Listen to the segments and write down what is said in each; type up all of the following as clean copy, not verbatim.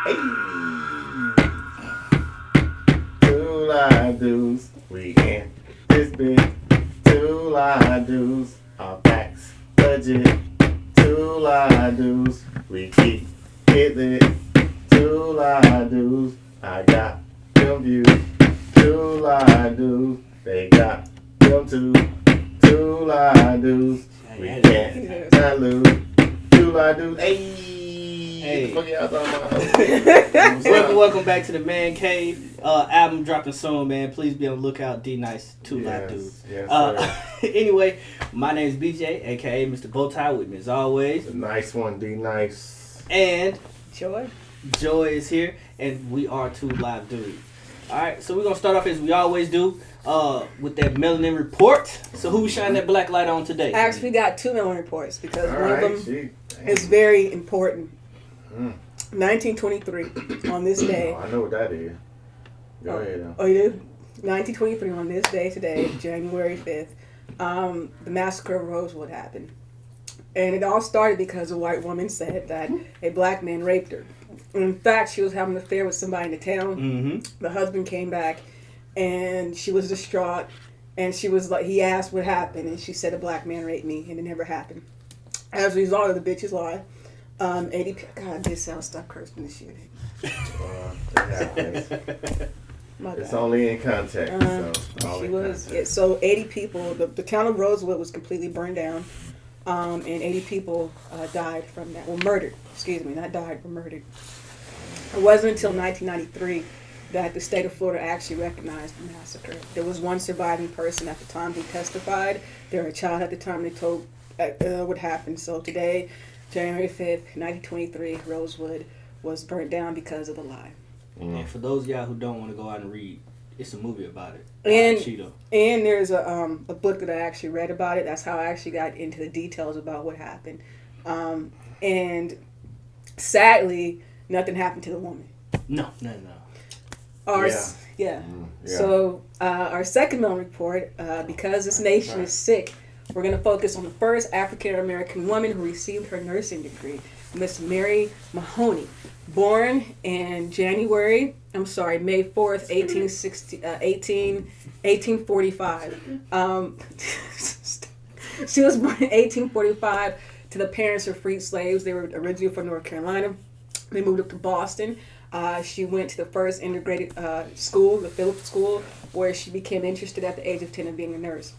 Hey. Two live dudes. We in this bitch. Two live dudes. Our facts legit. Two live dudes. We keep it. Two live dudes. I got them views. Two live dudes. They got them too. Two live dudes. We can't not lose. Two live dudes. Hey. What the fuck y'all talking about? Welcome back to the Man Cave. Album dropping soon, man. Please be on the lookout. D Nice, two live dudes. Yes, anyway, my name's BJ, aka Mr. Bowtie, with me as always. A nice one, D Nice. And Joy is here, and we are two live dudes. Alright, so we're gonna start off as we always do, with that melanin report. So who we shining that black light on today? I actually got two melanin reports because All one right, of them is very important. 1923, on this day. Oh, I know what that is. Go ahead. Oh, you do? 1923, on this day today, January 5th, the massacre of Rosewood happened. And it all started because a white woman said that a black man raped her. And in fact, she was having an affair with somebody in the town. Mm-hmm. The husband came back, and she was distraught. And she was like, he asked what happened, and she said a black man raped me, and it never happened. As a result of the bitch's lie, 80 God, this sounds stop cursing this shit. It's only in context. So 80 people. The town of Rosewood was completely burned down, and 80 people died from that. Well, murdered. Excuse me, not died, but murdered. It wasn't until 1993 that the state of Florida actually recognized the massacre. There was one surviving person at the time who testified. They were a child at the time they told what happened. So today, January 5th, 1923, Rosewood was burnt down because of the lie. And for those of y'all who don't want to go out and read, it's a movie about it. And there's a book that I actually read about it. That's how I actually got into the details about what happened. And sadly, nothing happened to the woman. No. So our second mail report, because this nation is sick, we're going to focus on the first African-American woman who received her nursing degree, Miss Mary Mahoney, born in May 4th, 1845. She was born in 1845 to the parents of freed slaves. They were originally from North Carolina. They moved up to Boston. She went to the first integrated school, the Phillips School, where she became interested at the age of 10 in being a nurse.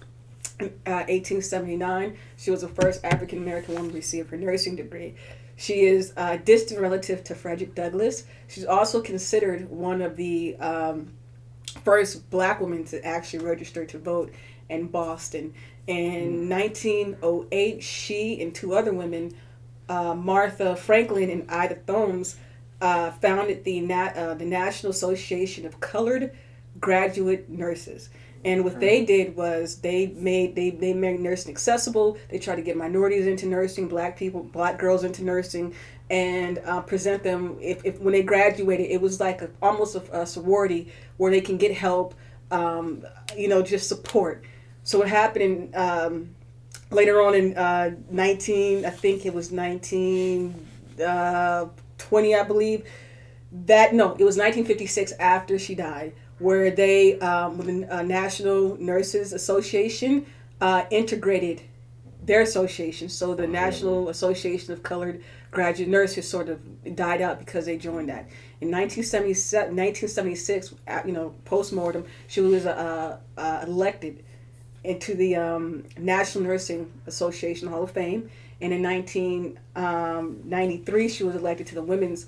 In 1879, she was the first African-American woman to receive her nursing degree. She is a distant relative to Frederick Douglass. She's also considered one of the first black women to actually register to vote in Boston. In 1908, she and two other women, Martha Franklin and Ida Thomas, founded the National Association of Colored Graduate Nurses. And what they did was they made nursing accessible. They tried to get minorities into nursing, black girls into nursing, and present them. If when they graduated, it was like almost a sorority where they can get help, just support. So what happened later on in 1920, I believe. It was 1956 after she died, where they, with the National Nurses Association, integrated their association. So the National Association of Colored Graduate Nurses sort of died out because they joined that. In 1976, post-mortem, she was elected into the National Nursing Association Hall of Fame. And in 1993, she was elected to the Women's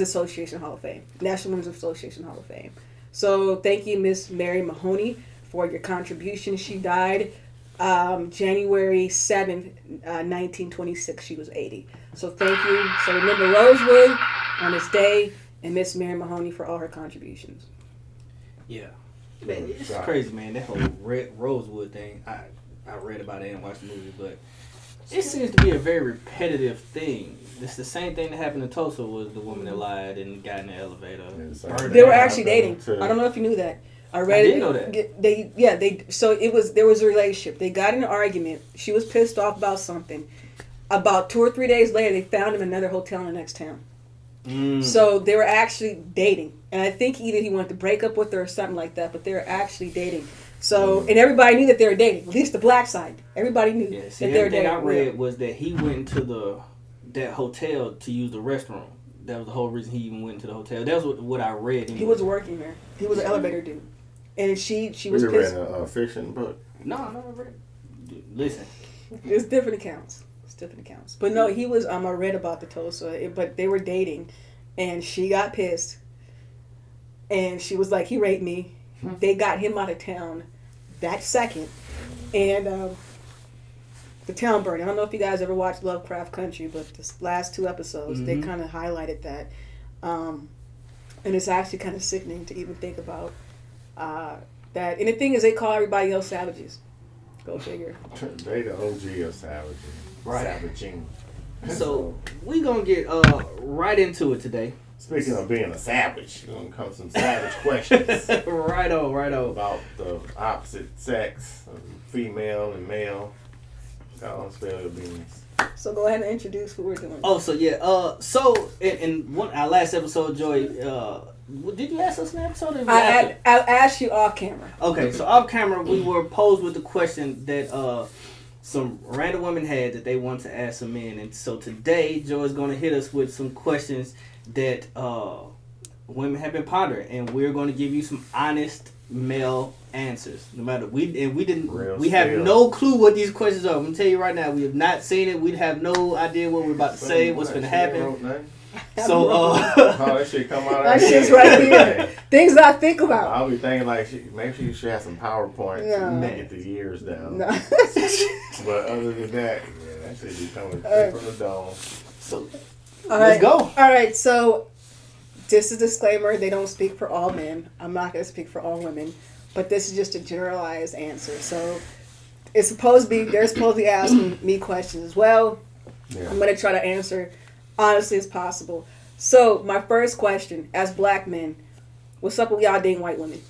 Association Hall of Fame, National Women's Association Hall of Fame. So thank you, Miss Mary Mahoney, for your contribution. She died January 7th, 1926. She was 80. So thank you. So remember Rosewood on this day, and Miss Mary Mahoney for all her contributions. Yeah. Man, it's crazy, man. That whole Rosewood thing, I read about it and watched the movie, but it seems to be a very repetitive thing. It's the same thing that happened in Tulsa. Was the woman that lied and got in the elevator. They were actually dating. I don't know if you knew that. I didn't know that. So there was a relationship. They got in an argument. She was pissed off about something. About 2 or 3 days later, they found him in another hotel in the next town. So they were actually dating. And I think either he wanted to break up with her or something like that, but they were actually dating. So, and everybody knew that they were dating, at least the black side. Everybody knew that they were dating. Everything I read was that he went into that hotel to use the restroom. That was the whole reason he even went to the hotel. That was what I read. Anyway. He was working there. He was an elevator dude. And she was pissed. You read a fiction book? No, I never read it. Listen. It's different accounts. But no, he was, I read about the Tulsa, but they were dating. And she got pissed. And she was like, he raped me. They got him out of town that second. And the town burned. I don't know if you guys ever watched Lovecraft Country, but the last 2 episodes, they kind of highlighted that. And it's actually kind of sickening to even think about that. And the thing is, they call everybody else savages. Go figure. They the OG of savaging. Right. Savaging. So we gonna get right into it today. Speaking of being a savage, gonna come some savage questions. Right on. About the opposite sex, female and male. Go on, spill your beans. So go ahead and introduce what we're doing. Oh, so yeah. So in our last episode, Joy, did you ask us in the episode? I asked you off camera. Okay, so off camera, we were posed with the question that some random women had that they wanted to ask some men, and so today Joy is going to hit us with some questions that women have been pondering, and we're going to give you some honest male answers. No matter we have no clue what these questions are. I'm gonna tell you right now, we have not seen it. We have no idea what we're about to say, what's going to happen. So, that shit come out. That shit's right here. Things I think about. I'll be thinking like, maybe you should have some PowerPoint to get the years down. No. But other than that, yeah, that shit be coming straight from the dome. So, let's go. All right, so just a disclaimer: they don't speak for all men. I'm not going to speak for all women, but this is just a generalized answer. So it's supposed to be they're supposed to be asking me questions as well. Yeah. I'm going to try to answer honestly as possible. So my first question, as black men, what's up with y'all dating white women?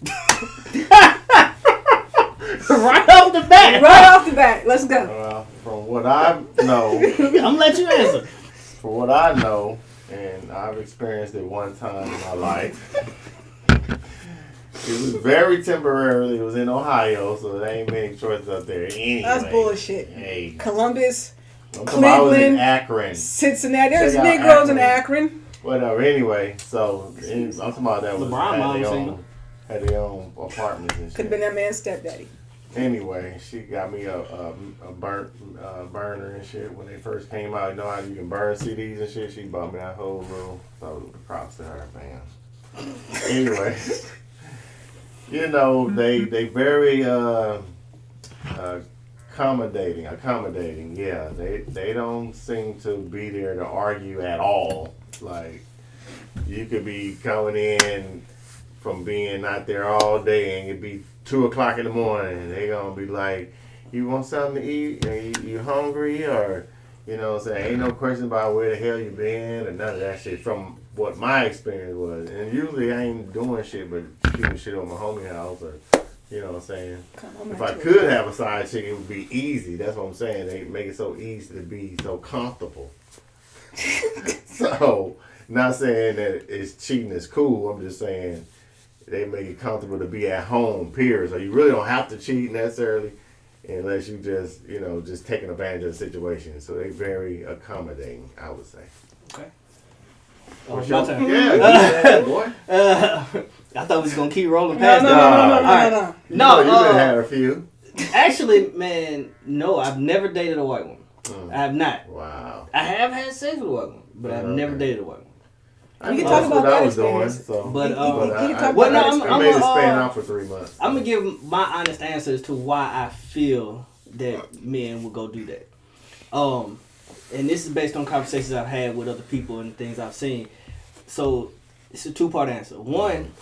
Right off the bat. Right off the bat. Let's go. From what I know, I'm gonna let you answer. For what I know, and I've experienced it one time in my life. It was very temporarily. It was in Ohio, so there ain't many choices up there anyway. That's bullshit. Hey, Columbus. I was in Akron, Cincinnati. There's Negroes in Akron. Whatever. Anyway, so I'm talking about that was had their own apartments and shit. Could have been that man's stepdaddy. Anyway, she got me a burner and shit when they first came out. You know how you can burn CDs and shit. She bought me that whole little. So props to her, man. Anyway, you know they very accommodating. Yeah, they don't seem to be there to argue at all. Like, you could be coming in from being out there all day and it'd be 2:00 in the morning and they gonna be like, you want something to eat? You hungry? Or, you know what I'm saying, ain't no question about where the hell you been or none of that shit from what my experience was. And usually I ain't doing shit but shooting shit on my homie house or, you know what I'm saying? If I could have a side chick, it would be easy. That's what I'm saying. They make it so easy to be so comfortable. So, not saying that it's cheating is cool. I'm just saying they make it comfortable to be at home, period. So you really don't have to cheat necessarily unless you just taking advantage of the situation. So they very accommodating, I would say. Okay. My turn. Yeah, boy. I thought we was going to keep rolling past that. No, you could have had a few. Actually, man, no, I've never dated a white woman. I have not. Wow. I have had sex with a white woman, but I've never dated a white woman. You can talk about that I was doing, so. I made it span out for 3 months. I'm going to give my honest answers to why I feel that men would go do that. And this is based on conversations I've had with other people and things I've seen. So it's a 2-part answer. One,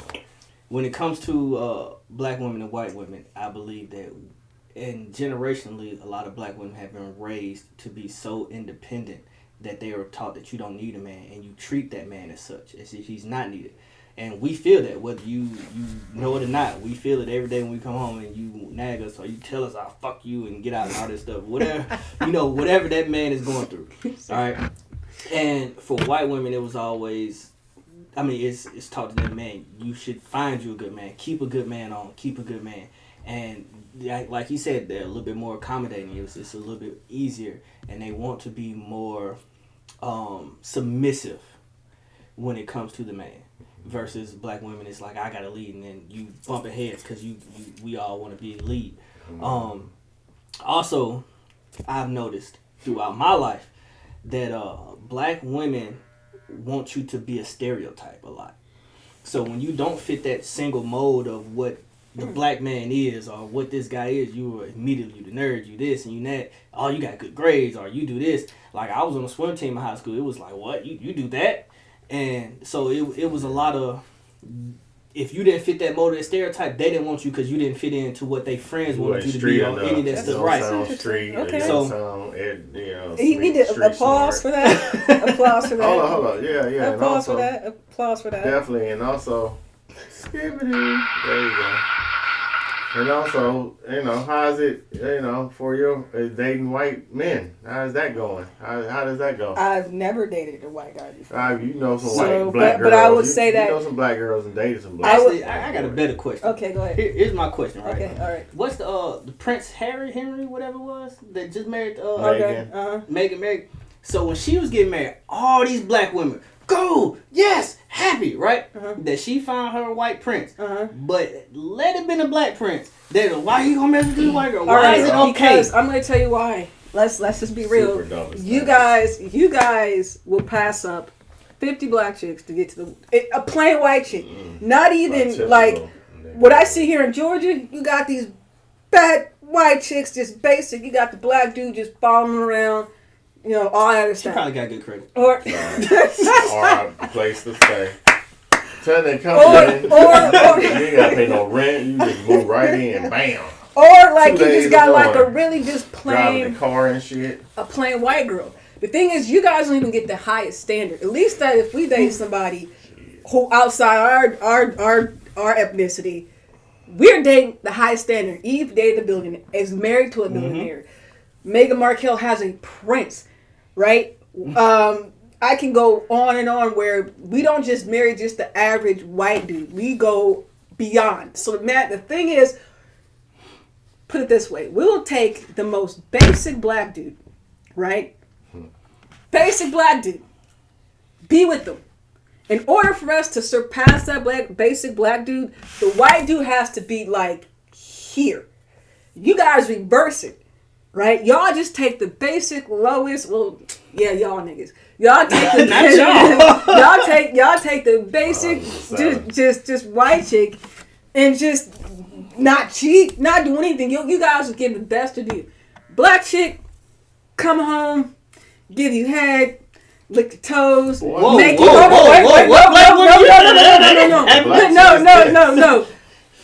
when it comes to black women and white women, I believe that, and generationally, a lot of black women have been raised to be so independent that they are taught that you don't need a man, and you treat that man as such, as if he's not needed. And we feel that, whether you know it or not. We feel it every day when we come home and you nag us or you tell us, I'll fuck you and get out and all this stuff. Whatever, whatever that man is going through. All right? And for white women, it was always, I mean, it's taught to them, man, you should find you a good man. Keep a good man on. Keep a good man. And like you said, they're a little bit more accommodating. It's a little bit easier. And they want to be more submissive when it comes to the man. Versus black women, it's like, I got to lead. And then you bumping heads because we all want to be the lead. Also, I've noticed throughout my life that black women want you to be a stereotype a lot. So when you don't fit that single mold of what the black man is or what this guy is, you are immediately you the nerd, you this and you that. Oh, you got good grades or you do this. Like I was on a swim team in high school. It was like, what? You do that? And so it was a lot of, if you didn't fit that mold, that stereotype, they didn't want you because you didn't fit into what they friends wanted you to be or any of that stuff. Right. Okay. So you need to applause for that. Applause for that. Hold on. Yeah. Applause for that. Applause for that. Definitely. And also, skibbity. There you go. And also, how's it, for your dating white men? How's that going? How does that go? I've never dated a white guy before. You know some black girls. But I would say that. You know some black girls and dated some black girls. I got a better question. Okay, go ahead. Here's my question, right? Okay, all right. What's the Prince Henry, whatever it was, that just married Meghan? Meghan. So when she was getting married, all these black women, go, yes, happy, right? That she found her white prince. But let it been a black prince. Why he gonna mess with this white girl? Why is it okay? Because I'm gonna tell you why. Let's just be real. You guys will pass up 50 black chicks to get to a plain white chick. Not even like what I see here in Georgia. You got these bad white chicks, just basic. You got the black dude just following around. All that other stuff. She probably got good credit. Or a place to stay. Tell them come in. You ain't got to pay no rent. You just move right in. Bam. Or like you just got like a really just plain driving the car and shit. A plain white girl. The thing is, you guys don't even get the highest standard. At least that if we date somebody who outside our ethnicity, we're dating the highest standard. Eve dated a billionaire, is married to a billionaire. Meghan Markle has a prince, right? I can go on and on where we don't just marry just the average white dude. We go beyond. So, Matt, the thing is, put it this way. We'll take the most basic black dude, right? Basic black dude. Be with them. In order for us to surpass that basic black dude, the white dude has to be like here. You guys reverse it. Right? Y'all just take the basic lowest. Well, yeah, y'all niggas. Y'all take the y'all take the basic just white chick and just not cheat, not do anything. You guys will give the best of you. Black chick, come home, give you head, lick the toes, make you no.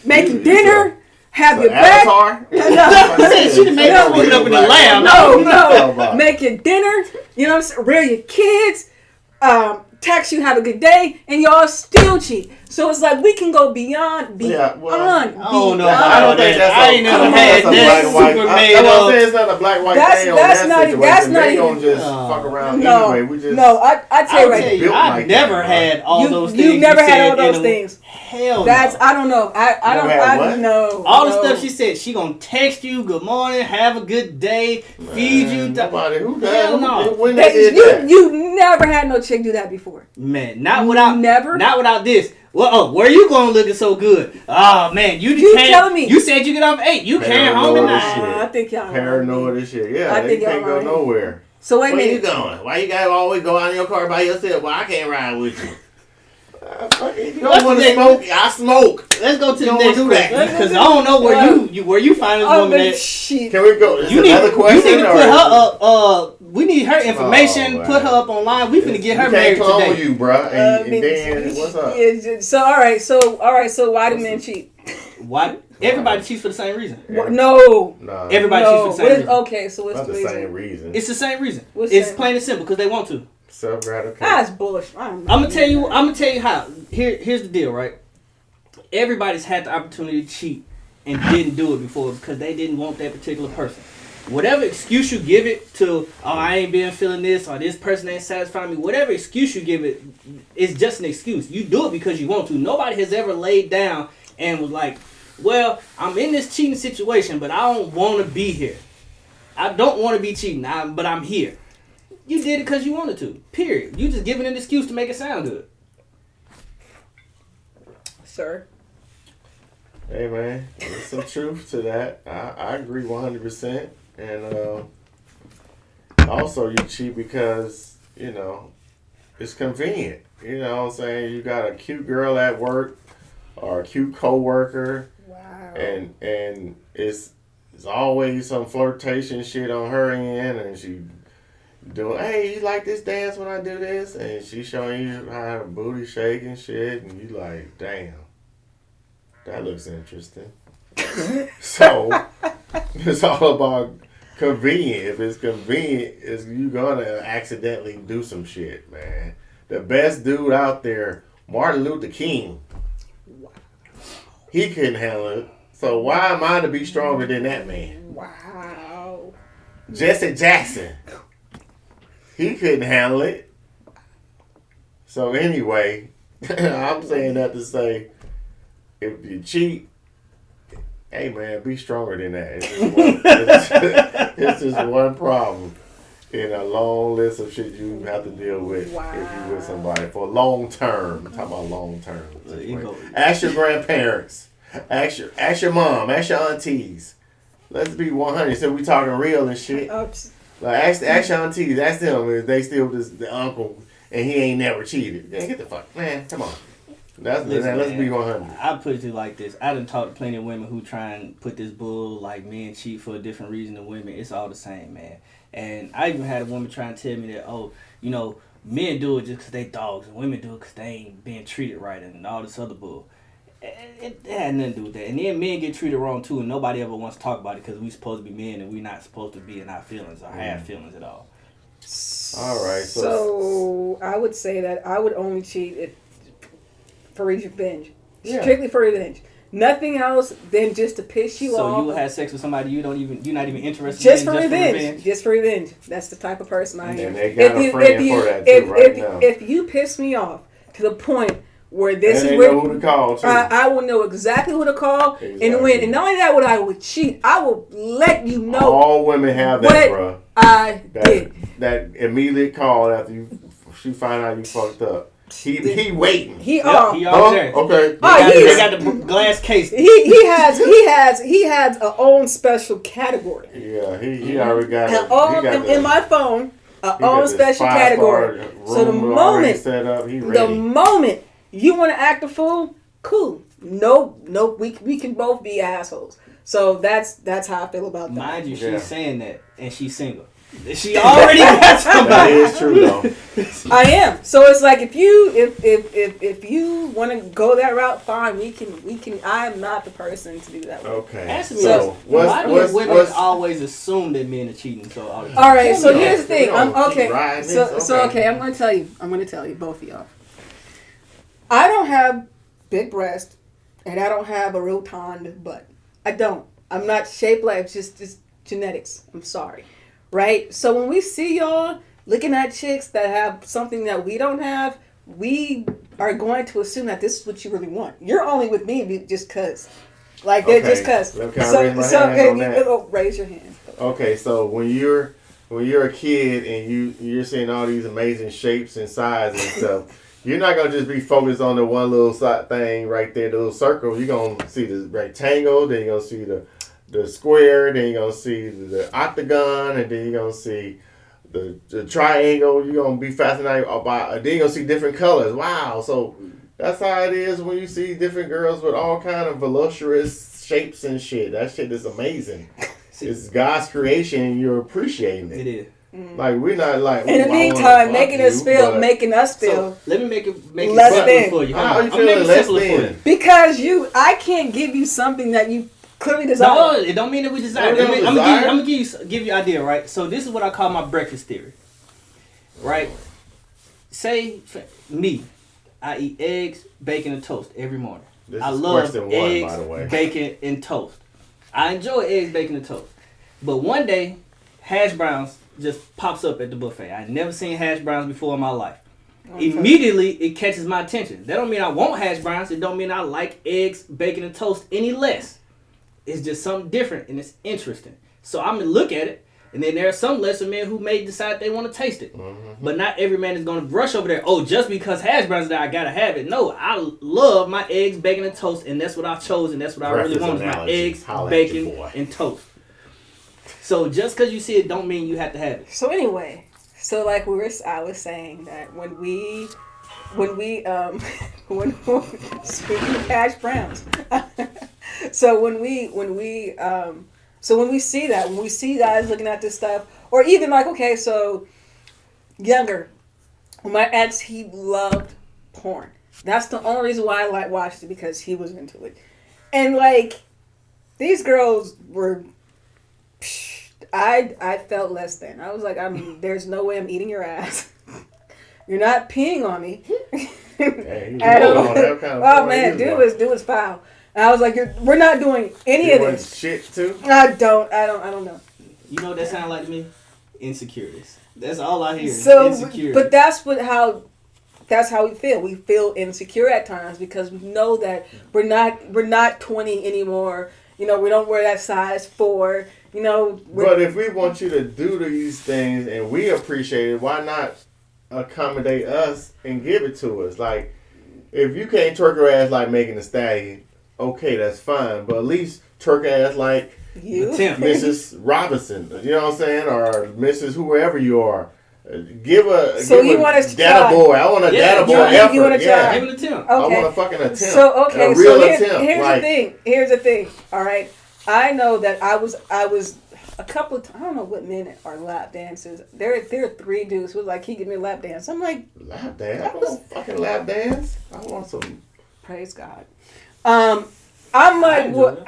Make you dinner. Have your back. She done made us wake up in the lab. No. Make your dinner. You know what I'm saying? Rear your kids. Text you, have a good day, and y'all still cheat. So it's like we can go beyond. I don't know. I ain't never had that super made up. I'm saying it's not a black white thing on that situation. That's not even. They don't just fuck around anyway. We just. No, I tell you right now. I've never had all those things. You never had all those things. Hell That's I don't know. I don't know. All the stuff she said, she gonna text you, good morning, have a good day, feed you. Nobody who does. Hell no. When they did that. You never had no chick do that before. Man, not without this. Well, where you going looking so good? Oh man, you telling me? You said you get off 8. You came home at 9. I think y'all paranoid and shit. Yeah, I think can't go nowhere. So wait a minute. Where you going? Why you gotta always go out in your car by yourself? Well, I can't ride with you. If you don't want to smoke, I smoke. Let's go to the next question because I don't know where you find this woman at. Shit. Can we go? You need to put her up. We need her information. Put her up online. We finna get her married today. You, bro. And then what's up? So all right. So why do men cheat? Why? Everybody cheats for the same reason. No. Everybody cheats for the same reason. Okay, so what's the same reason? It's the same reason. It's plain and simple because they want to. Self-gratification. That's bullshit. I'm gonna tell you how. Here's the deal, right? Everybody's had the opportunity to cheat and didn't do it before because they didn't want that particular person. whatever excuse you give it to, oh, I ain't been feeling this, or this person ain't satisfying me, whatever excuse you give it, it's just an excuse. You do it because you want to. Nobody has ever laid down and was like, well, I'm in this cheating situation, but I don't want to be here. I don't want to be cheating, but I'm here. You did it because you wanted to. Period. You just giving an excuse to make it sound good. Sir. Hey man, there's some truth to that. I agree 100%. And also you cheat because, you know, it's convenient. You know what I'm saying? You got a cute girl at work or a cute coworker. Wow. And it's always some flirtation shit on her end, and she doing, hey, you like this dance when I do this? And she showing you how her booty shake and shit, and you like, damn, that looks interesting. So it's all about convenient. If it's convenient, you gonna accidentally do some shit, man. The best dude out there, Martin Luther King, he couldn't handle it. So why am I to be stronger than that man? Wow. Jesse Jackson, he couldn't handle it. So anyway, I'm saying that to say, if you cheat, hey man, be stronger than that. It's just one problem in a long list of shit you have to deal with if you with somebody for long term. I'm talking about long term. Ask your grandparents. Ask your mom. Ask your aunties. Let's be 100. So we talking real and shit. Like ask your aunties. Ask them if they still the uncle and he ain't never cheated. Yeah, get the fuck, man. Come on. Let's be 100. I put it to you like this. I done talked to plenty of women who try and put this bull like men cheat for a different reason than women. It's all the same, man. And I even had a woman try and tell me that, oh, you know, men do it just because they dogs and women do it because they ain't being treated right and all this other bull. It had nothing to do with that. And then men get treated wrong too, and nobody ever wants to talk about it because we supposed to be men and we not supposed to be in our feelings or have feelings at all. All right. So I would say that I would only cheat for revenge. Yeah. Strictly for revenge. Nothing else than just to piss you off. So you will have sex with somebody you're not even interested just in for revenge. Just for revenge. That's the type of person I am. And they got a friend for that too right now. If you piss me off to the point where this and is where know who to call too. I will know exactly who to call and when. And not only that, I would cheat. I will let you know. All women have that, bro. I did. That immediate call after she find out you fucked up. He waiting. He already there. Okay. He got the glass case. He has a own special category. Yeah, he already got in my phone. Own special category. So the moment you want to act a fool, cool. No, we can both be assholes. So that's how I feel about that. Mind you, she's saying that, and she's single. She already got somebody. That is true though. I am. So it's like if you want to go that route, fine. We can. I am not the person to do that. Okay. Ask me so why do women always assume that men are cheating so all the time? All right. So here's the thing. Okay. So okay. I'm going to tell you both of y'all. I don't have big breasts, and I don't have a rotund butt. I don't. I'm not shaped like it's just genetics. I'm sorry. Right? So when we see y'all looking at chicks that have something that we don't have, we are going to assume that this is what you really want. You're only with me just cause. Like, they're just cause. Raise your hand. Okay, so when you're a kid and you're seeing all these amazing shapes and sizes and stuff, you're not going to just be focused on the one little thing right there, the little circle. You're going to see the rectangle, then you're going to see the square, then you're going to see the octagon, and then you're going to see the triangle. You're going to be fascinated about, then you're going to see different colors. Wow. So that's how it is when you see different girls with all kind of voluptuous shapes and shit. That shit is amazing. It's God's creation and you're appreciating it. It is. Like, we're not like, in the meantime, making us feel. So, let me make it less simple for you. How you feeling less than? Because I can't give you something that you clearly desire. No, it don't mean that we desire. I'm gonna give you an idea, right? So this is what I call my breakfast theory, right? Say me, I eat eggs, bacon, and toast every morning. I love eggs, bacon, and toast. I enjoy eggs, bacon, and toast. But one day, hash browns just pops up at the buffet. I'd never seen hash browns before in my life. Immediately, it catches my attention. That don't mean I want hash browns. It don't mean I like eggs, bacon, and toast any less. It's just something different, and it's interesting. So I'm going to look at it, and then there are some lesser men who may decide they want to taste it. Mm-hmm. But not every man is going to rush over there, oh, just because hash browns are there, I got to have it. No, I love my eggs, bacon, and toast, and that's what I chose, and that's what I really want is my eggs, bacon, and toast. So just because you see it don't mean you have to have it. So anyway, like I was saying that when we speaking of hash browns, so when we see guys looking at this stuff, or even like, okay, so younger, my ex, he loved porn. That's the only reason why I watched it, because he was into it. And like, these girls were, I felt less than. I was like, there's no way I'm eating your ass. You're not peeing on me. At all. Oh man, dude was foul. And I was like, we're not doing any of this. Shit too? I don't know. You know what that sounds like to me? Insecurities. That's all I hear. So, but that's how we feel. We feel insecure at times because we know that we're not 20 anymore. You know, we don't wear that size 4. You know. But if we want you to do these things and we appreciate it, why not accommodate us and give it to us? Like, if you can't twerk your ass like Megan Thee Stallion, okay, that's fine. But at least twerk ass like Mrs. Robinson, you know what I'm saying, or Mrs. whoever you are. Give you want us to data try. boy. I want a data boy effort. You want to try? Give it an attempt. Okay. I want a fucking attempt. So a real attempt. Here's the thing. All right, I know that I was a couple of times. I don't know what men are lap dancers. There are 3 dudes who was like, he give me a lap dance. I'm like, lap dance? I want fucking lap dance. I want some. Praise God. I'm like, well,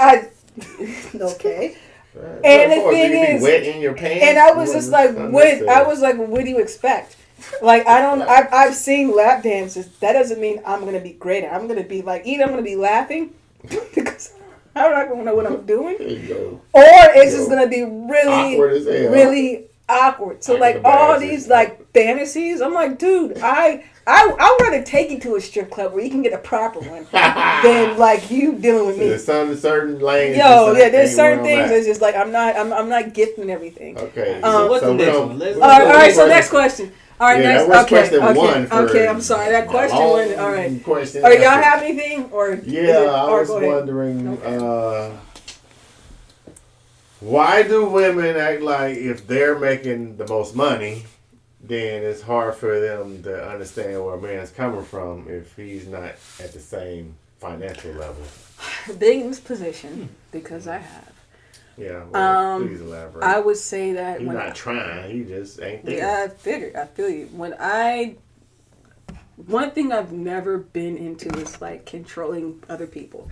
okay. And the thing is, wet in your pants? And I was just like, what? I was like, what do you expect? Like, I've seen lap dances. That doesn't mean I'm gonna be great at it. I'm gonna be like, either I'm gonna be laughing because I'm not gonna know what I'm doing, or it's just gonna be really awkward as hell. Really awkward. So like all these like fantasies, I'm like, dude, I'd rather take you to a strip club where you can get a proper one than like you dealing with me. There's certain lanes. There's certain things. It's just like I'm not gifting everything. Okay. So what's the next one? All right. So next question. All right, next. Question one. Okay, I'm sorry. That question one. All right. Question. Or y'all have anything? Or I was wondering. Okay. Why do women act like if they're making the most money, then it's hard for them to understand where a man's coming from if he's not at the same financial level? Being in this position, because I have. Yeah, please elaborate. I would say that you're not trying, he just ain't there. Yeah, I feel you. One thing I've never been into is like controlling other people.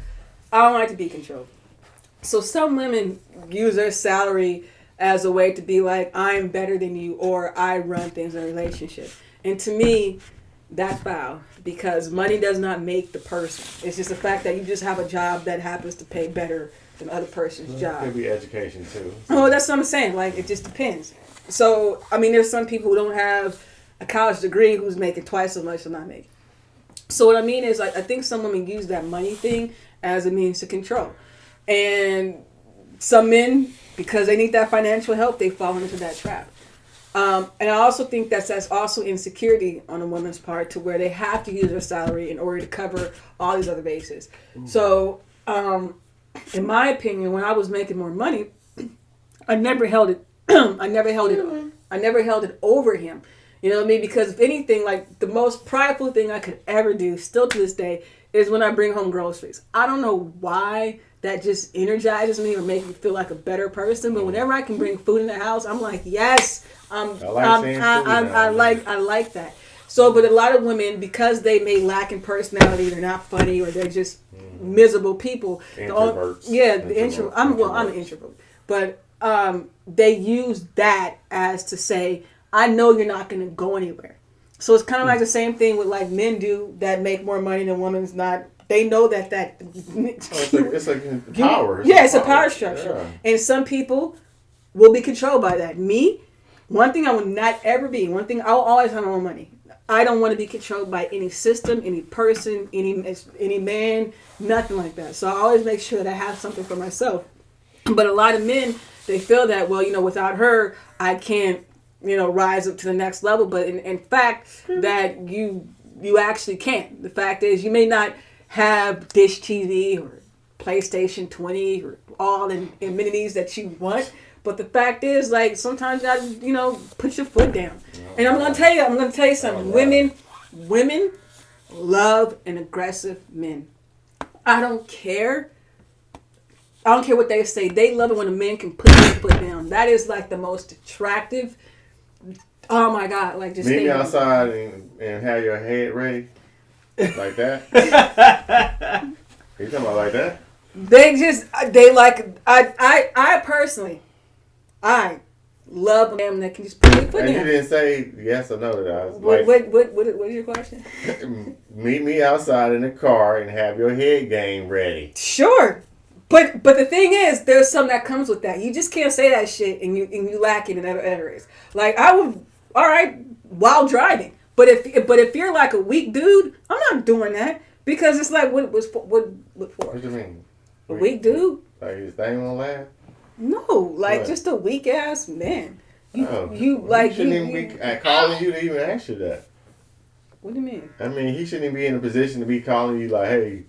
I don't like to be controlled. So some women use their salary as a way to be like, I'm better than you, or I run things in a relationship. And to me, that's foul, because money does not make the person. It's just the fact that you just have a job that happens to pay better than other person's job. It could be education too. Oh, that's what I'm saying. Like, it just depends. So, I mean, there's some people who don't have a college degree who's making twice as much as I'm making. So what I mean is, like, I think some women use that money thing as a means to control. And some men, because they need that financial help, they fall into that trap. And I also think that's also insecurity on a woman's part, to where they have to use their salary in order to cover all these other bases. So, in my opinion, when I was making more money, I never held it. I never held it over him. You know what I mean? Because if anything, like, the most prideful thing I could ever do, still to this day, is when I bring home groceries. I don't know why that just energizes me or makes me feel like a better person. But whenever I can bring food in the house, I'm like, yes, I like that. So, but a lot of women, because they may lack in personality, they're not funny, or they're just miserable people. Introverts. I'm an introvert, but they use that as to say, I know you're not going to go anywhere. So it's kind of like the same thing with like men do that make more money than women's not. They know that it's like power. Yeah, it's a power structure. Yeah. And some people will be controlled by that. Me, one thing I will not ever be. One thing I'll always have my own money. I don't want to be controlled by any system, any person, any man, nothing like that. So I always make sure that I have something for myself. But a lot of men, they feel that, well, without her, I can't, rise up to the next level. But in fact, that you actually can't. The fact is, you may not have Dish TV or PlayStation 20 or all the amenities that you want. But the fact is, like, sometimes you gotta, put your foot down. And I'm gonna tell you something. Women love an aggressive man. I don't care what they say. They love it when a man can put their foot down. That is like the most attractive. Oh my God! Like just meet me outside and have your head ready, like that. You talking about like that? I personally. I love a man that can just put their foot down. And you didn't say yes or no to that. What is your question? Meet me outside in the car and have your head game ready. Sure, but the thing is, there's something that comes with that. You just can't say that shit and you lack it in other areas. Like I would, all right, while driving. But if you're like a weak dude, I'm not doing that because it's like what for? What do you mean? A weak dude? Like his thing won't laugh? No, like just a weak ass man. You shouldn't even be calling you to even ask you that. What do you mean? I mean, he shouldn't even be in a position to be calling you like, "Hey,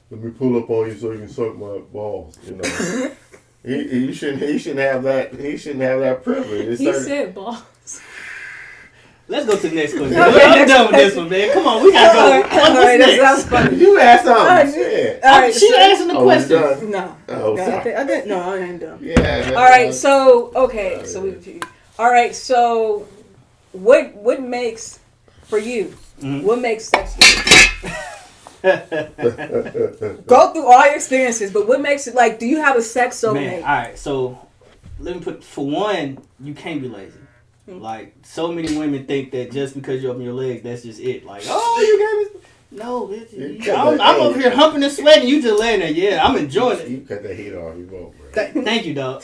let me pull up on you so you can suck my balls." He shouldn't have that. He shouldn't have that privilege. He said balls. Let's go to the next question. I'm done with this one, man. Come on, we gotta go. All right, that's funny. You asked something. Shit. All right, she asking the question. No. Oh, sorry. I didn't. No, I ain't done. Yeah. All right. So okay. So we. All right. So, what makes for you? Mm-hmm. What makes sex? Go through all your experiences, but what makes it like? Do you have a sex soulmate? Man, all right. So, let me put for one. You can't be lazy. Like, so many women think that just because you open your legs, that's just it. Like, oh, you gave me... No, bitch. I'm over here humping and sweating. You just laying there. Yeah, I'm enjoying it. You cut that heat off. You won't, bro. Thank you, dog.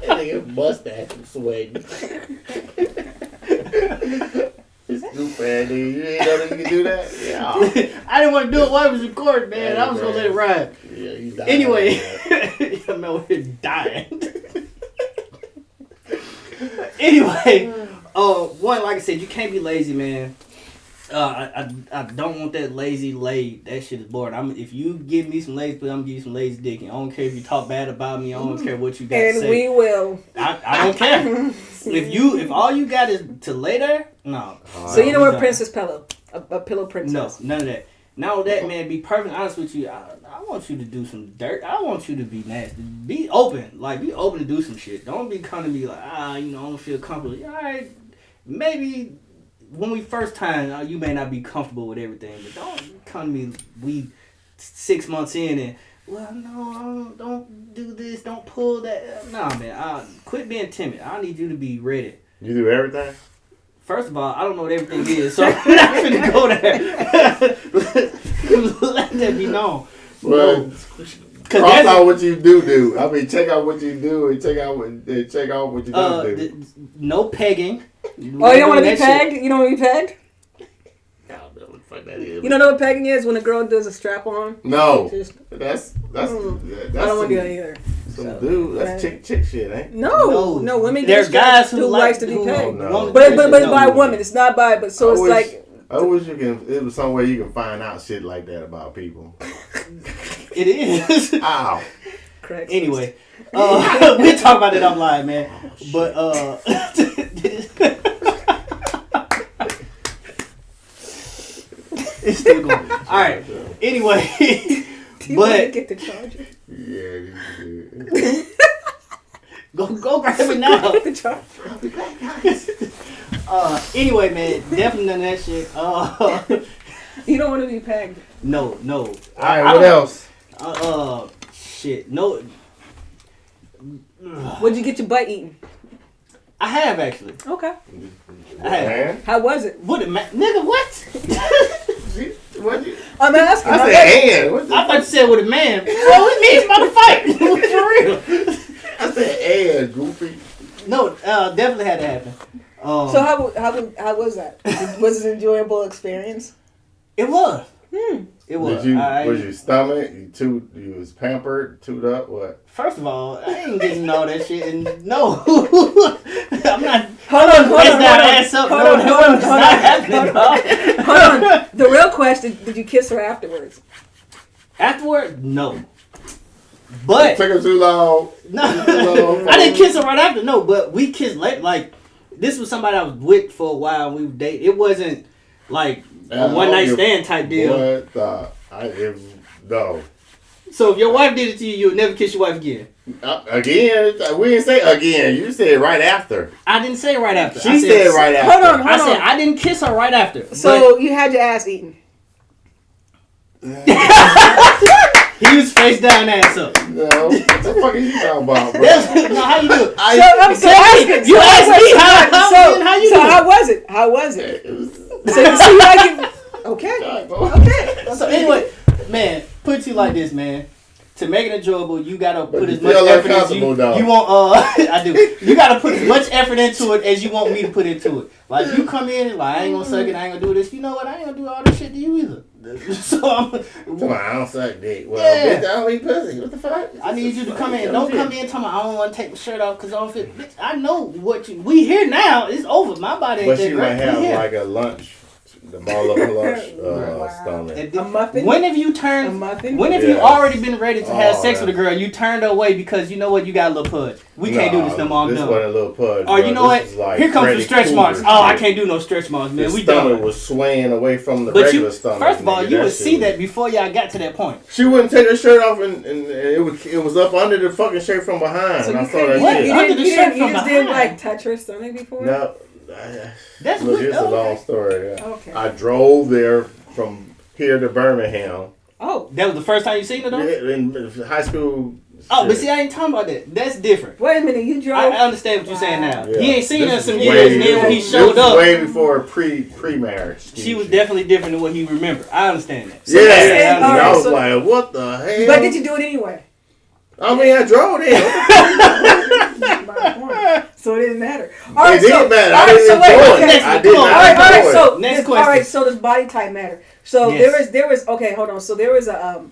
Nigga mustache and sweating. Stupid, dude. You ain't know that you can do that? Yeah. I didn't want to do it while I was recording, man. I was going to let it ride. Yeah, you died. Anyway, I'm over here dying. Anyway, one, like I said, you can't be lazy, man. I don't want that lazy laid. That shit is boring. If you give me some lazy, I'm gonna give you some lazy dick. And I don't care if you talk bad about me. I don't care what you got to say. And we will. I don't care. If all you got is to lay there, no. So you know what, Princess Pillow, a pillow princess. No, none of that. Now that, man, be perfectly honest with you. I want you to do some dirt. I want you to be nasty. Be open. Like, be open to do some shit. Don't be coming to me like, I don't feel comfortable. All right, maybe when we first time, you may not be comfortable with everything, but don't come to me, we 6 months in and, well, no, don't do this, don't pull that. Nah, man, quit being timid. I need you to be ready. You do everything? First of all, I don't know what everything is, so I'm not finna go there. Let that be known. Well, cross out what you do. I mean, check out what you do and check out what you don't do. No pegging. Oh, you don't want to be pegged? Shit. You don't want to be pegged? I don't know what the fuck that is. You don't know what pegging is when a girl does a strap on? No. That's I don't want to do that either. Dude, that's chick shit, ain't? No, women. There's guys who likes to be pegged. No. But it's by a woman. It's not by. But so I wish it was some way you can find out shit like that about people. It is. Ow. Correct. Anyway, we'll talk about it offline, man. But it's still going. All right. Anyway, do you want to get the charger? Yeah. Go grab it now. Get the charger. Anyway, man, definitely none of that shit. You don't want to be pegged. No. All right. What else? Shit. No. What'd you get your butt eaten? I have actually. Okay. I have. How was it? Nigga, what? I'm asking. I said, I thought you said with a man. Well, with me, it's about to fight. For real. I said goofy. No, definitely had to happen. So how was that? Was it an enjoyable experience? It was. It was. Was your stomach? You was pampered, tuned up. What? First of all, I ain't getting all that shit, and no, I'm not. Hold on. Ass up. Hold on. The real question: did you kiss her afterwards? Afterward, no. But it took him too long. No, I didn't kiss her right after. No, but we kissed late. Like this was somebody I was with for a while. We would date. It wasn't like a one night stand type deal. No. So if your wife did it to you, you would never kiss your wife again. Again? We didn't say again. You said right after. I didn't say right after. She said right after. Hold on. I said I didn't kiss her right after. So you had your ass eaten. He was face down, ass up. No, what the fuck are you talking about, bro? No, how you do it? So asking. You asked me how you do it. How was it? So you like it? Okay. So anyway, man, put it to you like this, man. To make it enjoyable, you gotta put as much effort as you want. I do. You gotta put as much effort into it as you want me to put into it. Like you come in and like I ain't gonna suck it, I ain't gonna do this. You know what? I ain't gonna do all this shit to you either. So I don't suck dick. Well, yeah. bitch, I don't eat pussy. What the fuck? I need you to come in. Don't come in talking about I don't want to take my shirt off because I don't fit. Bitch, I know what you. We here now. It's over. My body ain't but that she great. might have like a lunch. The ball of lunch stomach. A muffin? When have you turned? A muffin? When have you already been ready to have sex with a girl? You turned away because you know what? You got a little pud. We can't do this no more. I'm done. This wasn't a little pud. Or you know what? Like here comes the stretch marks. Oh, I can't do no stretch marks, man. The we stomach done. was swaying away from the regular stomach. First of all, you would see that before y'all got to that point. She wouldn't take her shirt off, and it was up under the fucking shirt from behind. So and I saw that what? shit. You just didn't like touch her stomach before? No. That's look, it's a long story. Yeah. Okay. I drove there from here to Birmingham. Oh, that was the first time you seen her though? Yeah, in high school. Oh, but see, I ain't talking about that. That's different. Wait a minute, you drove. I understand what you're saying now. Yeah. He ain't seen her some way, years, and then when he showed up, way before pre-marriage. She was definitely different than what he remembered. I understand that. So I was like, what the hell? But did you do it anyway? I mean, I drove there. So it didn't matter. It didn't matter. I didn't enjoy it. I did not enjoy it. So next question. All right, so does body type matter? So there was okay, hold on. So there was a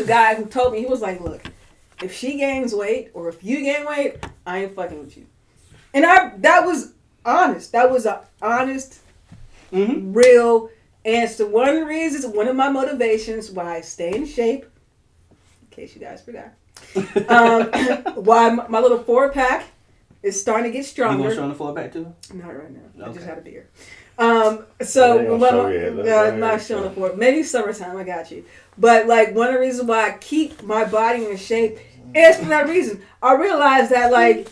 guy who told me, he was like, look, if she gains weight or if you gain weight, I ain't fucking with you. And that was honest. That was an honest, real answer. One of the reasons, one of my motivations why I stay in shape, in case you guys forgot, why my little 4-pack is starting to get stronger. You want to show on the 4-pack too? Not right now. Okay. I just had a beer. I'm not showing the 4. Maybe summertime. I got you. But like one of the reasons why I keep my body in shape is for that reason. I realized that I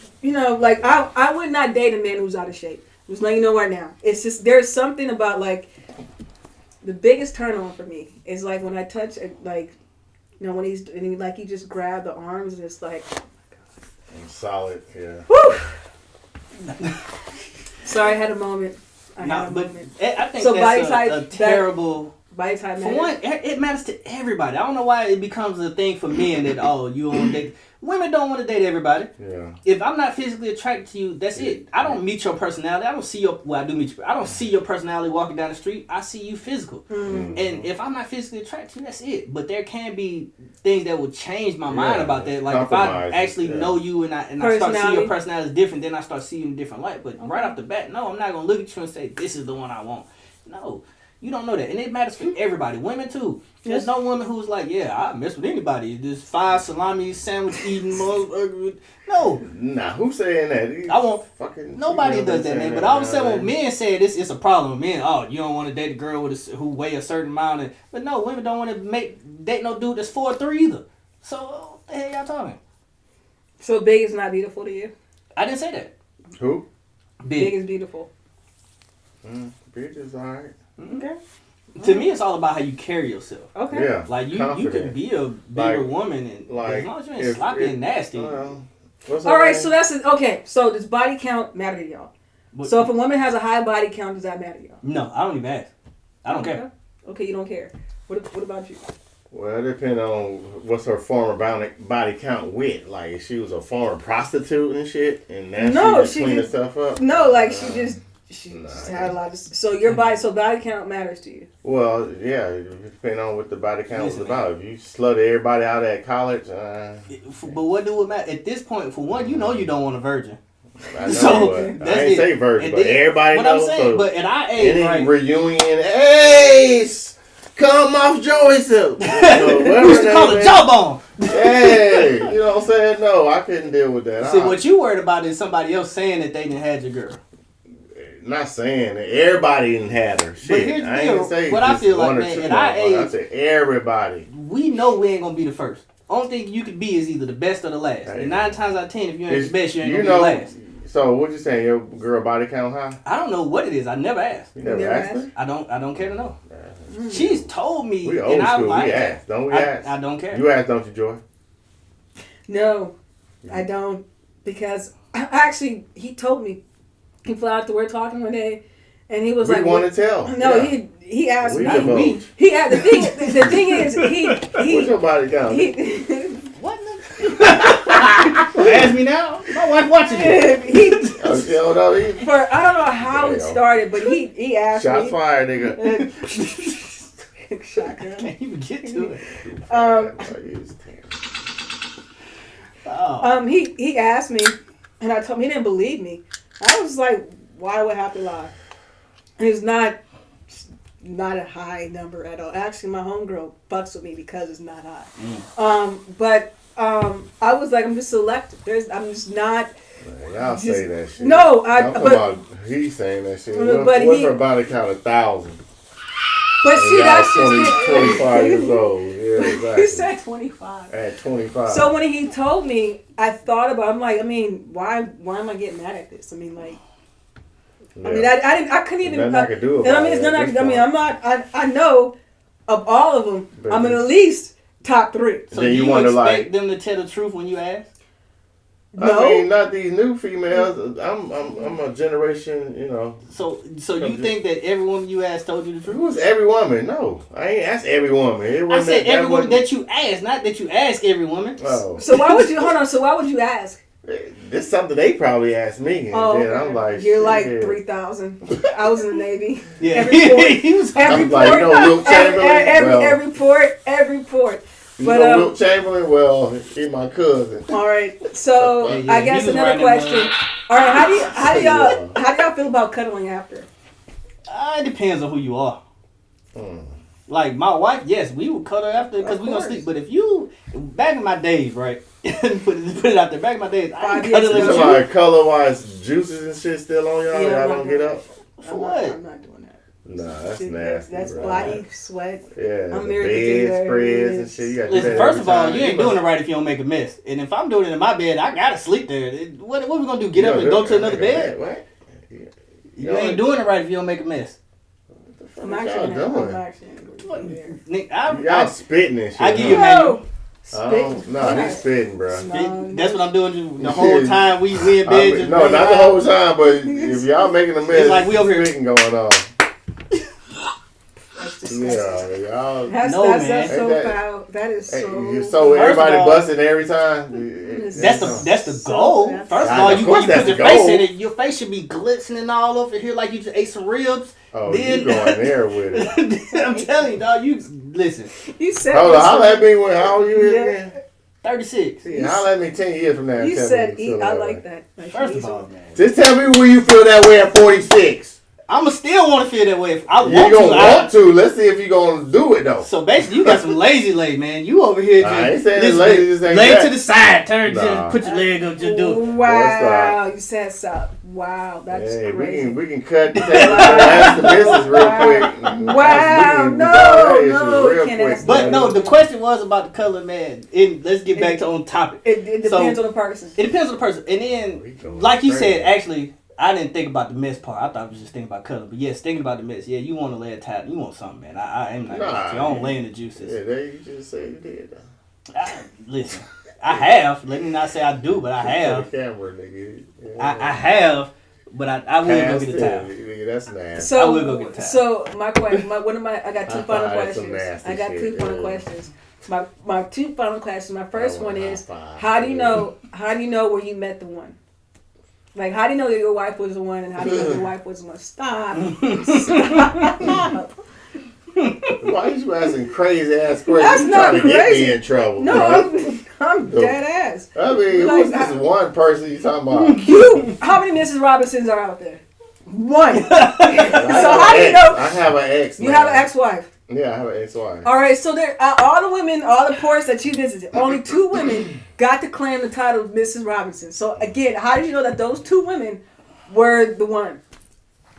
would not date a man who's out of shape. Just letting you know right now. It's just there's something about like the biggest turn on for me is like when I touch when he just grab the arms and it's like, oh my God. Solid, yeah. Woo! Sorry, I had a moment. I think so that's a terrible. Body type for one, it matters to everybody. I don't know why it becomes a thing for men that you don't date. Women don't want to date everybody. Yeah. If I'm not physically attracted to you, that's it. I don't meet your personality. I don't see your. Well, I do meet you. I don't see your personality walking down the street. I see you physical. Mm-hmm. And if I'm not physically attracted to you, that's it. But there can be things that will change my mind about that. Like if I actually know you and I start seeing your personality is different, then I start seeing you in a different light. But right off the bat, no, I'm not gonna look at you and say this is the one I want. No. You don't know that. And it matters for everybody. Women, too. There's no woman who's like, yeah, I mess with anybody. This 5 salami sandwich eating motherfucker. No. Nah, who's saying that? I won't. Nobody does that, man. But all of a sudden, when men say this, it's a problem. Men, you don't want to date a girl who weigh a certain amount. But no, women don't want to date no dude that's 4'3" either. So, what the hell y'all talking? So, big is not beautiful to you? I didn't say that. Who? Big is beautiful. Big is alright. Okay. To me, it's all about how you carry yourself. Okay. Yeah. Like you could be a bigger woman, and as long as you ain't sloppy and nasty. All right. So that's okay. So does body count matter to y'all? So if a woman has a high body count, does that matter to y'all? No, I don't even ask. I don't care. Okay, you don't care. What about you? Well, it depends on what's her former body count with. Like, if she was a former prostitute and shit, and now she just cleaned herself up. No, like she just had a lot of. So your body count matters to you. Well, yeah, it depends on what the body count was about. If you slutted everybody out at college, but what do it matter at this point? For one, you know you don't want a virgin. I know, but I ain't say virgin, but everybody knows. What I'm saying, but at our age, any reunion, Ace, come off Joey's hip. We used to call it jawbone. Hey, you know what I'm saying? No, I couldn't deal with that. See, what you worried about is somebody else saying that they didn't have your girl. Not saying that everybody didn't have her. Shit, but here's the deal. What I feel like, man, at our age, I said everybody. We know we ain't gonna be the first. Only thing you could be is either the best or the last. Hey. And 9 times out of 10, if you ain't the best, you ain't gonna be the last. So what you saying? Your girl body count high? I don't know what it is. I never asked. You never asked her? I don't care to know. She's told me. We old school. We ask. Don't we ask? I don't care. You ask, don't you, Joy? No, I don't, because actually he told me. He flew out to work talking one day, and he was like, "We want to tell." No, yeah. he asked me. He had the thing is he. What's your body count? What? Ask me now. My wife watching it. I don't know how it started, but he asked me. Shots fired, nigga. Shotgun. I can't even get to it. He asked me, and I told him he didn't believe me. I was like, why would I have to lie? And it's not a high number at all. Actually, my homegirl fucks with me because it's not high. But I was like, I'm just selective. I'm just not. Y'all say that shit. No, he's saying that shit. What's her body count? 1,000. But see, that's 25 years old. Yeah, exactly. He said 25. At 25. So when he told me, I thought about. I'm like, I mean, why am I getting mad at this? I mean, like, yeah. I mean, I couldn't even. Nothing I could do about it. I mean, it's nothing I could. I mean, I'm not. I know of all of them. But I'm in at least top 3. So do you expect them to tell the truth when you ask? No. I mean, not these new females. I'm a generation, you know. So you think that every woman you asked told you the truth? It was every woman. No, I ain't asked every woman. I said every woman that you asked, not that you ask every woman. Oh. So why would you hold on? So why would you ask? This is something they probably asked me, and then I'm like, you're like 3,000. I was in the Navy. Yeah, every port, he was. Every port, like, Wilt Chamberlain. Every port. But Wilt Chamberlain, well, he's my cousin. All right, so I guess another question. All right, how do y'all feel about cuddling after? It depends on who you are. Like my wife, yes, we would cuddle after because we gonna sleep. But if you back in my days, right? put it out there. Back in my days, I ain't cuddling with you. Like color-wise juices and shit still on y'all. Yeah, y'all don't get up. For what? I'm not doing that. Nah, that's nasty. That's body sweat. Yeah, I'm the bed spreads and shit. You gotta do that first of all, time. you ain't doing it right if you don't make a mess. And if I'm doing it in my bed, I gotta sleep there. What we gonna do? Get up and go to another bed? What? You ain't doing it right if you don't make a mess. I'm actually y'all spitting and shit. I give you a menu. No, he's spitting, bro. That's what I'm doing the whole time we in bed. No, not the whole time, but if y'all making a mess, it's like we over here spitting going on. Yeah, y'all. That's so foul. That is so. So everybody busting every time. That's the goal. First of all, you put your face in it. Your face should be glistening all over here like you just ate some ribs. Oh, then, you going there with it. I'm telling you, dog. You listen. You said. Hold on, holla at me. How old you again? 36. Holla at me 10 years from now. You said eat. I like that. First of all, man. Just tell me where you feel that way at 46. I'ma still want to feel that way. If I want you gonna want to. Let's see if you gonna do it though. So basically, you got some lazy leg, man. You over here just I ain't saying lazy, just ain't lay that. to the side, turn, just put your leg up, just do it. Wow, you said so. Wow, that's crazy. We can cut the table and ask the missus real quick. Wow, no, real quick. But no, the question was about the color, man. Let's get back to on topic. It depends on the person. It depends on the person, and then like you said, actually. I didn't think about the mess part. I thought I was just thinking about color. But yes, thinking about the mess. Yeah, you want to lay a towel. You want something, man. I am not. I don't lay in the juices. Yeah, there you just say you did. Listen, I have. Let me not say I do, but I have. Camera, nigga. Yeah. I have, but I will go get a towel. Nigga, that's nasty. So, I will go get a towel. So my question, I got two final questions. I got two final questions. My two final questions. My first one is, five. how do you know where you met the one? Like, how do you know that your wife was the one, and how do you know your wife was the one? Stop. Why are you asking crazy ass questions? That's You not trying to crazy. get me in trouble. No, bro. I'm dead ass. I mean, Like, who's this one person you talking about? How many Mrs. Robinsons are out there? One. So how do you know? I have an ex. You have an ex-wife. Yeah, I have an ex-wife. All right, so there, all the women, all the ports that you visited, only 2 women got to claim the title of Mrs. Robinson. So again, how did you know that those 2 women were the one?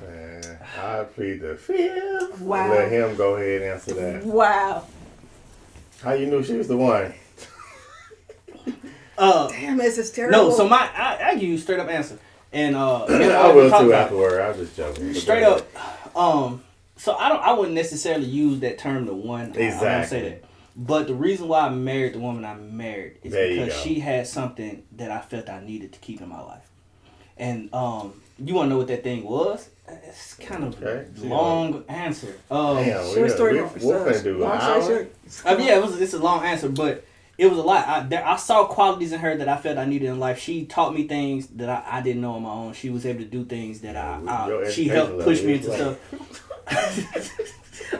Man, I plead the fifth. Wow. Let him go ahead and answer that. Wow. How you knew she was the one? Damn, this is terrible. No, so I give you a straight up answer. And I will too afterward. I was just joking. Straight up. So I wouldn't necessarily use that term, the one. Exactly. I won't say that. But the reason why I married the woman I married is because she had something that I felt I needed to keep in my life. And you want to know what that thing was? It's kind of a long answer. Short story. What can I do? Long story short. Yeah, it's a long answer, but it was a lot. I saw qualities in her that I felt I needed in life. She taught me things that I didn't know on my own. She was able to do things that she helped push me into stuff.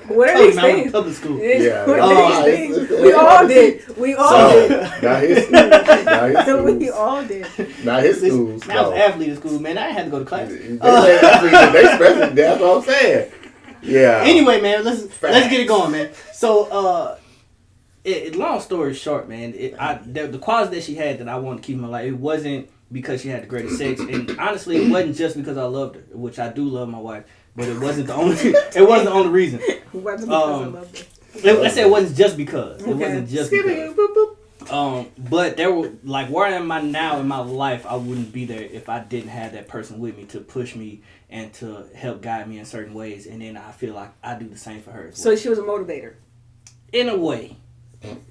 What are these I went things? to public school. Yeah. What are these things? We all did. We all did. Not his schools. We all did. Not his schools. I was an athlete in school, man. I didn't have to go to class. They expressing that's what I'm saying. Yeah. Anyway, man, let's get it going, man. So, long story short, man, the qualities that she had that I wanted to keep in my life, it wasn't because she had the greatest sex, and honestly, it wasn't just because I loved her, which I do love my wife, but it wasn't the only. It wasn't the only reason. It wasn't because I loved her. Let's say it wasn't just because. It Okay. wasn't just because. But there were, like, where am I now in my life? I wouldn't be there if I didn't have that person with me to push me and to help guide me in certain ways, and then I feel like I do the same for her as well. So she was a motivator. In a way. I'm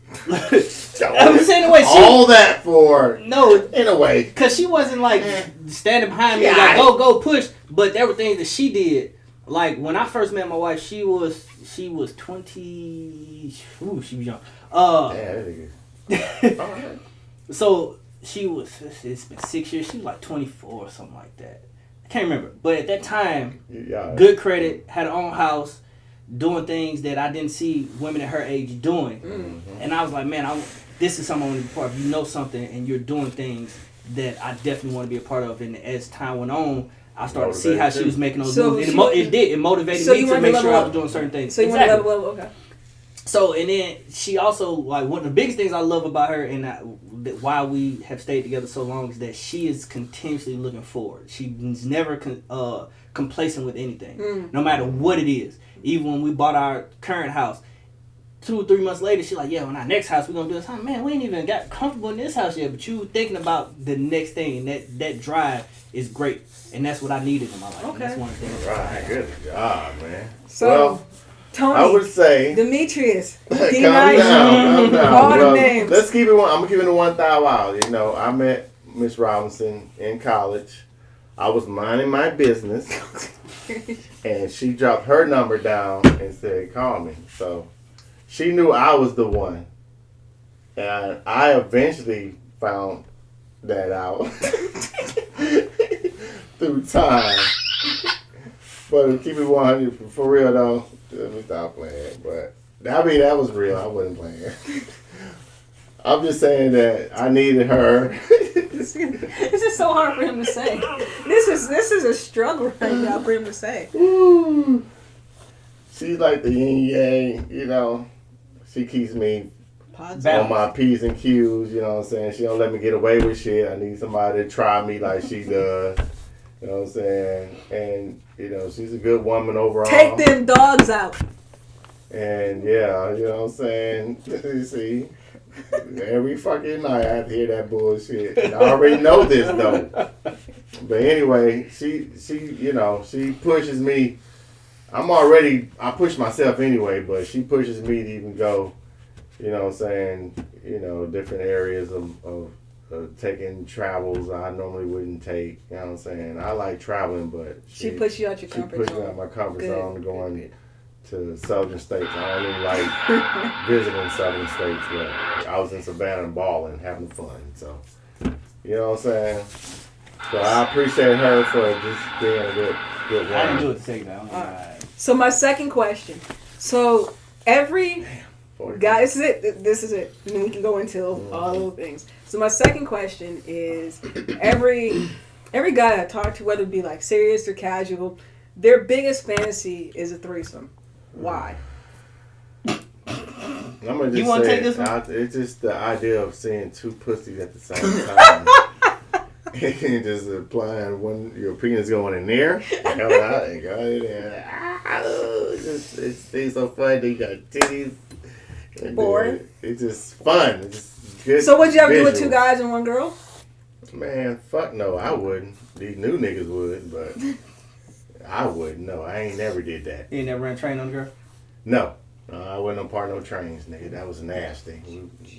saying in a way. All that for in a way, because she wasn't like standing behind me like go push. But there were things that she did. Like when I first met my wife, she was 20. Ooh, she was young. So she was. It's been 6 years. She was like 24 or something like that. I can't remember. But at that time, good credit, had her own house. Doing things that I didn't see women at her age doing. Mm-hmm. And I was like, man, this is something I want to be part of. You know something and you're doing things that I definitely want to be a part of. And as time went on, I started to see how she was making those moves. And it motivated me to make sure I was doing certain things. So you want to level up, okay. So, and then she also, like, one of the biggest things I love about her and why we have stayed together so long is that she is continuously looking forward. She's never complacent with anything, no matter what it is. Even when we bought our current house, 2 or 3 months later, she's like, yeah, when our next house, we're going to do this. Man, we ain't even got comfortable in this house yet, but you thinking about the next thing, and that drive is great. And that's what I needed in my life. Okay. And that's one of the things. Right, good job, man. So, Tony, I would say Demetrius, calm down. All the names. Let's keep it one. I'm gonna keep it a 1,000 wild. You know, I met Miss Robinson in college. I was minding my business, and she dropped her number down and said, "Call me." So she knew I was the one, and I eventually found that out through time. But to keep it 100 for real though, let me stop playing. But I mean that was real. I wasn't playing. I'm just saying that I needed her. This is so hard for him to say. This is a struggle right now for him to say. Ooh. She's like the yin yang, you know. She keeps me on my P's and Q's, you know what I'm saying? She don't let me get away with shit. I need somebody to try me like she does. You know what I'm saying? And, you know, she's a good woman overall. Take them dogs out. And, yeah, you know what I'm saying? You see? Every fucking night I have to hear that bullshit. And I already know this, though. But anyway, she you know, she pushes me. I push myself anyway, but she pushes me to even go, you know what I'm saying, you know, different areas of taking travels I normally wouldn't take. You know what I'm saying? I like traveling, but she pushed you out your comfort zone. She pushed me out my comfort zone going to southern states. I don't even like visiting southern states, but I was in Savannah and balling, having fun. So, you know what I'm saying? So I appreciate her for just being a good woman. I didn't do it to take that. Right. So my second question. So every guy, this is it. And then we can go into all the things. So my second question is every guy I talk to, whether it be like serious or casual, their biggest fantasy is a threesome. Why? I'm gonna just you want to take this one? It's just the idea of seeing two pussies at the same time. And just applying your penis going in there, coming out and going in there. It's so fun. They got titties. Bored. It's just fun. It's just good. So would you ever do visual. with 2 guys and 1 girl? Man, fuck no, I wouldn't. These new niggas would, but I wouldn't. No, I ain't never did that. You ain't never ran train on a girl? No. I wasn't a part of no trains, nigga. That was nasty.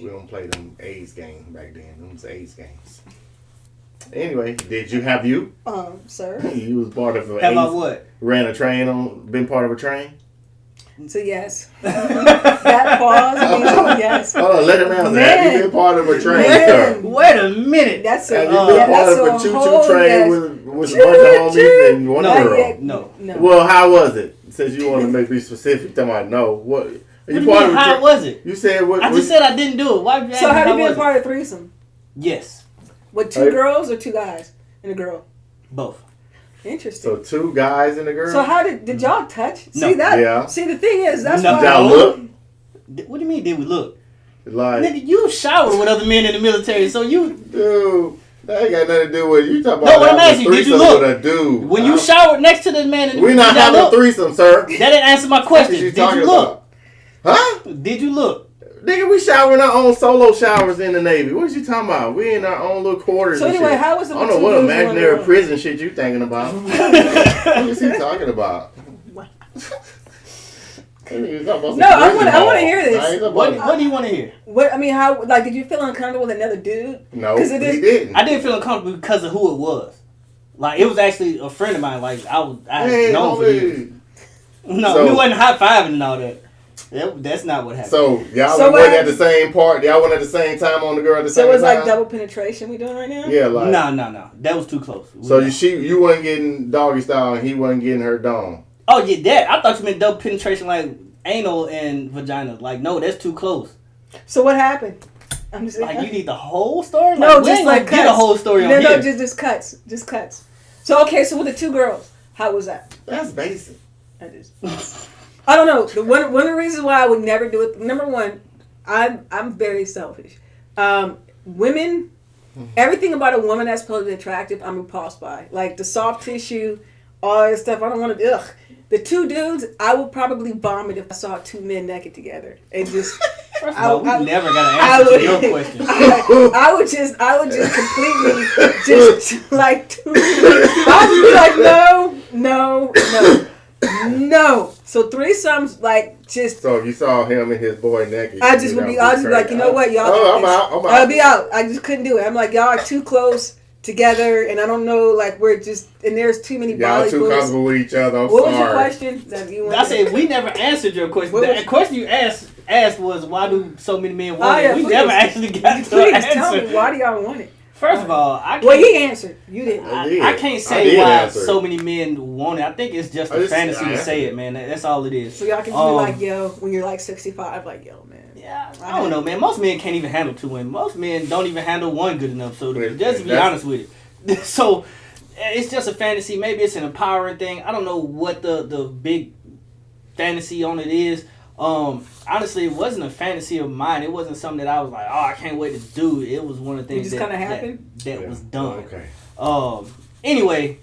We don't play them AIDS games back then. Them was AIDS games. Anyway, did you have you? Sir. You was part of a Have I what? Ran a train been part of a train? So yes. That pause means yes. Hold on, let him answer. Man. Have you been part of a train, Man. sir? Wait a minute. That's Have a you been part of a that's choo-choo train yes. with a bunch of homies and one No. girl? No. Well, how was it? Since you want to be specific, tell me I know. What? What do you mean, how was it? You said what? I just said I didn't do it. Why? So have you been was part of a threesome? Yes. With 2 girls or 2 guys and a girl? Both. Interesting. So 2 guys and a girl? So how did y'all touch? No. See that? Yeah. See the thing is that's No. why Did y'all look? What do you mean? Did we look? Like, Nigga, you showered with other men in the military, so you. dude, that ain't got nothing to do with you. Talking about No, what I'm having asking, a did you threesome look? with a dude. When you showered next to the man in the We're not did y'all having a look? threesome, sir. That didn't answer my question. What you Did talking you look? about? Huh? Did you look? Nigga, we shower in our own solo showers in the Navy. What you talking about? We in our own little quarters. So and anyway, shit. how was it I don't with know 2 what dudes and 1 imaginary girl? prison shit you thinking about. What is he talking about? No, I want to hear this. What do you want to hear? What I mean, how like did you feel uncomfortable with another dude? No, 'Cause he it is- didn't. I didn't feel uncomfortable because of who it was. Like it was actually a friend of mine. Like I Hey, known for years. homie. No, So- we wasn't high fiving and all that. That's not what happened. So y'all So wasn't what- at the same part. Y'all went at the same time on the girl at the So same it was time. like double penetration we doing right now? Yeah, like. no, that was too close. So you wasn't getting doggy style and he wasn't getting her dong. Oh yeah, that I thought you meant double penetration like anal and vagina. Like no, that's too close. So what happened? I'm just Like you need the whole story. no, we just ain't like gonna get a cuts. whole story on No, here. just cuts. So okay, so with the 2 girls, how was that? That's basic. That is. I don't know. One of the reasons why I would never do it. Number one, I'm very selfish. Women, everything about a woman that's supposed to be attractive, I'm repulsed by. Like the soft tissue, all that stuff. I don't want to. Ugh. The 2 dudes, I would probably vomit if I saw 2 men naked together. It just. First of all, we never got an I answer would- to your question. I would just completely just like. I would be like, no. So threesomes, like just. So if you saw him and his boy naked, I just would be like, you know what, y'all. Oh, I'm out. I'll be out. I just couldn't do it. I'm like, y'all are too close together, and I don't know, like we're just, and there's too many Y'all body too fluids. comfortable with each other. I'm What sorry. was your question? That you I said we never answered your question. What was- The question you asked was why do so many men want Oh, it? yeah, We please. never actually got to Please an tell me, answer. why do y'all want it? First of all, I can't, Well, he answered. You didn't. I can't I say did why answer. so many men want it. I think it's just I a just- fantasy I to say answered it, man. That's all it is. So y'all can just be like, yo, when you're like 65, like, yo, man. Yeah, I don't know, man. Most men can't even handle 2 women. Most men don't even handle 1 good enough. So Wait, just to be that's- honest with it. So it's just a fantasy. Maybe it's an empowering thing. I don't know what the big fantasy on it is. Honestly, it wasn't a fantasy of mine. It wasn't something that I was like, oh, I can't wait to do. It was one of the things just kinda happened? that was done. Okay. Anyway,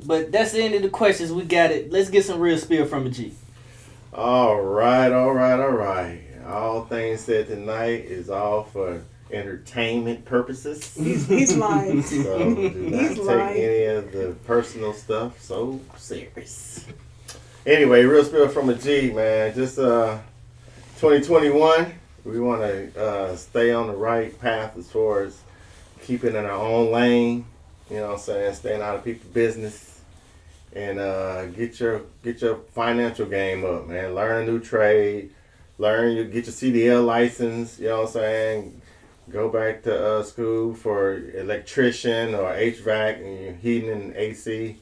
but that's the end of the questions. We got it. Let's get some real spiel from a G. All right. All things said tonight is all for entertainment purposes. He's lying. So do not He's take lying. any of the personal stuff so serious. Anyway, real spill from a G, man. Just 2021, we want to stay on the right path as far as keeping in our own lane. You know what I'm saying? Staying out of people's business and get your financial game up, man. Learn a new trade. Get your CDL license. You know what I'm saying? Go back to school for electrician or HVAC and heating and AC.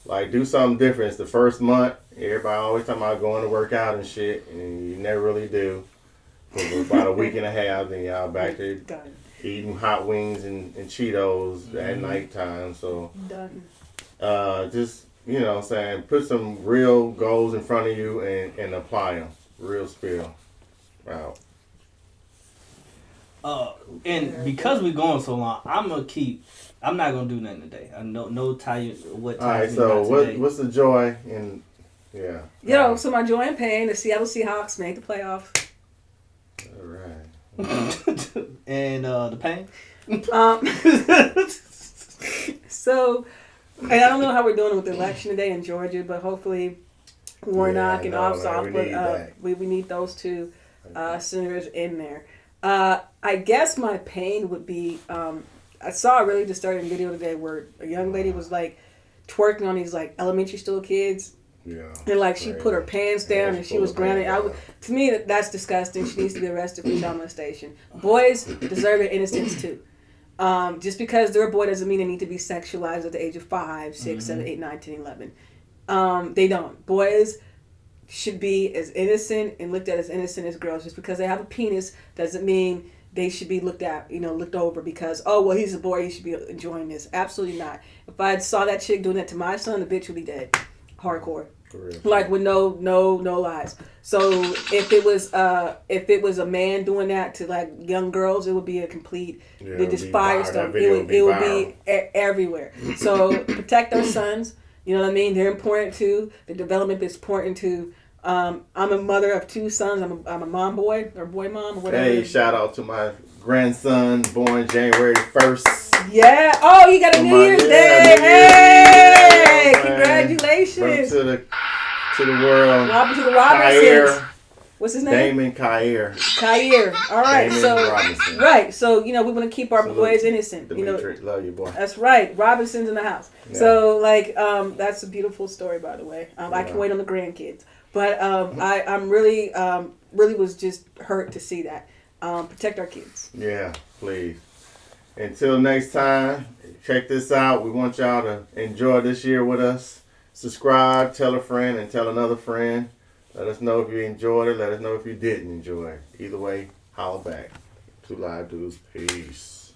Like, do something different. It's the first month. Everybody always talking about going to work out and shit, and you never really do. For about a week and a half, then y'all back to Done. eating hot wings and Cheetos at nighttime. So, Done. just, you know what I'm saying, put some real goals in front of you and apply them. Real spill. Wow. And because we're going so long, I'm not gonna do nothing today. I know no tie what time. All right, so what's the joy in So my joy and pain, the Seattle Seahawks made the playoffs. All right. And the pain. So, and I don't know how we're doing with the election today in Georgia, but hopefully Warnock and Ossoff, we need those two senators in there. I guess my pain would be, I saw a really disturbing video today where a young lady was like twerking on these like elementary school kids. Yeah. And like she put her pants down and she was grounded. To me, that's disgusting. She needs to be arrested for child molestation. Boys deserve their innocence too. Just because they're a boy doesn't mean they need to be sexualized at the age of 5, 6, 7, 8, 9, 10, 11. They don't. Boys should be as innocent and looked at as innocent as girls. Just because they have a penis doesn't mean they should be looked over because, oh, well, he's a boy, he should be enjoying this. Absolutely not. If I saw that chick doing that to my son, the bitch would be dead. Hardcore. Like with no lies. So if it was a man doing that to like young girls, it would be a complete firestorm. It would be everywhere. So protect our sons. You know what I mean? They're important too. The development is important too. I'm a mother of 2 sons. I'm a mom boy or boy mom or whatever. Hey, shout out to my grandson born January 1st. Yeah. Oh, you got a New Year's Day. Hey, congratulations. To the world. To the Robinsons. What's his name? Damon Kyer. All right. Damon Robinson. Right. So, we want to keep our boys innocent. Dimitri, love you, boy. That's right. Robinson's in the house. Yeah. So, that's a beautiful story, by the way. I can wait on the grandkids. But I'm really was just hurt to see that. Protect our kids. Yeah, please. Until next time, check this out. We want y'all to enjoy this year with us. Subscribe, tell a friend, and tell another friend. Let us know if you enjoyed it. Let us know if you didn't enjoy it. Either way, holla back. 2 Live Dudes. Peace.